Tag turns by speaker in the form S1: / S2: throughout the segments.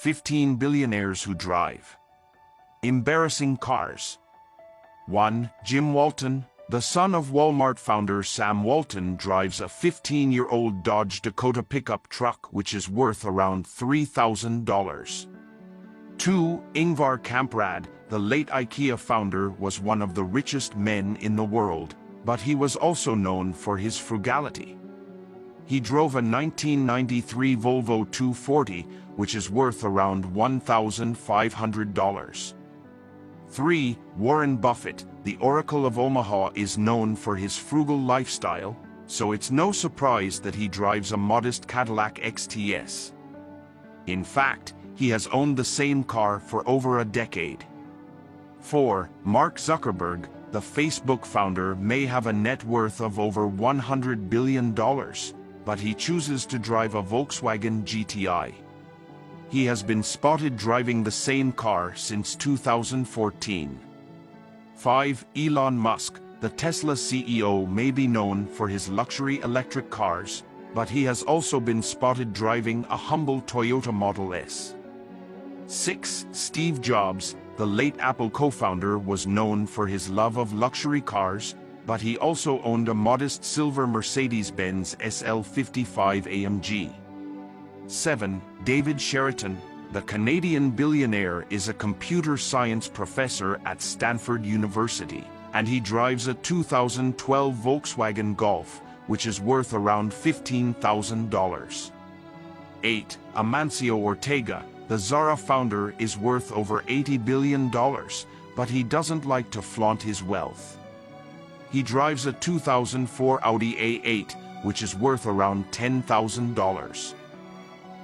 S1: 15 billionaires who drive embarrassing cars. 1. Jim Walton. The son of Walmart founder Sam Walton drives a 15-year-old Dodge Dakota pickup truck which is worth around $3,000. 2. Ingvar Kamprad. The late IKEA founder was one of the richest men in the world, but he was also known for his frugality. He drove a 1993 Volvo 240, which is worth around $1,500. 3. Warren Buffett. The Oracle of Omaha is known for his frugal lifestyle, so it's no surprise that he drives a modest Cadillac XTS. In fact, he has owned the same car for over a decade. 4. Mark Zuckerberg. The Facebook founder may have a net worth of over $100 billion, but he chooses to drive a Volkswagen GTI. He has been spotted driving the same car since 2014. 5. Elon Musk. The Tesla CEO may be known for his luxury electric cars, but he has also been spotted driving a humble Toyota Model S. 6. Steve Jobs. The late Apple co-founder was known for his love of luxury cars, but he also owned a modest silver Mercedes-Benz SL55 AMG. 7. David Sheraton. The Canadian billionaire is a computer science professor at Stanford University, and he drives a 2012 Volkswagen Golf, which is worth around $15,000. 8. Amancio Ortega. The Zara founder is worth over $80 billion, but he doesn't like to flaunt his wealth. He drives a 2004 Audi A8, which is worth around $10,000.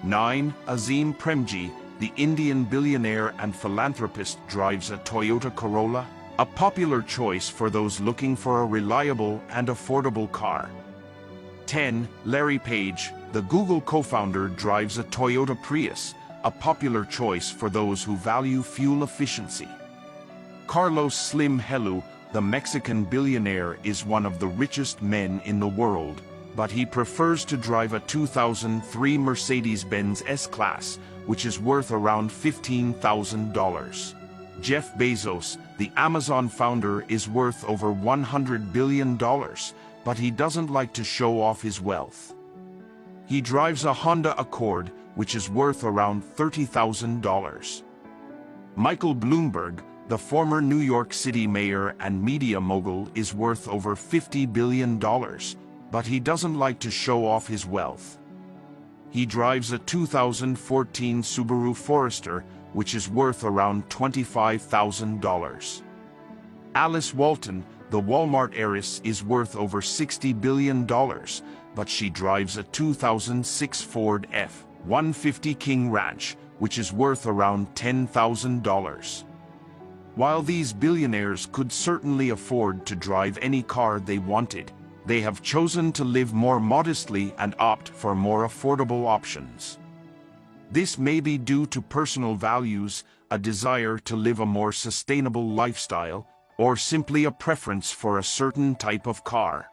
S1: 9. Azim Premji. The Indian billionaire and philanthropist drives a Toyota Corolla, a popular choice for those looking for a reliable and affordable car. 10. Larry Page. The Google co-founder drives a Toyota Prius, a popular choice for those who value fuel efficiency. Carlos Slim Helú. The Mexican billionaire is one of the richest men in the world, but he prefers to drive a 2003 Mercedes-Benz S-Class, which is worth around $15,000. Jeff Bezos. The Amazon founder is worth over $100 billion, but he doesn't like to show off his wealth. He drives a Honda Accord, which is worth around $30,000. Michael Bloomberg. The former New York City mayor and media mogul is worth over $50 billion, but he doesn't like to show off his wealth. He drives a 2014 Subaru Forester, which is worth around $25,000. Alice Walton. The Walmart heiress is worth over $60 billion, but she drives a 2006 Ford F-150 King Ranch, which is worth around $10,000. While these billionaires could certainly afford to drive any car they wanted, they have chosen to live more modestly and opt for more affordable options. This may be due to personal values, a desire to live a more sustainable lifestyle, or simply a preference for a certain type of car.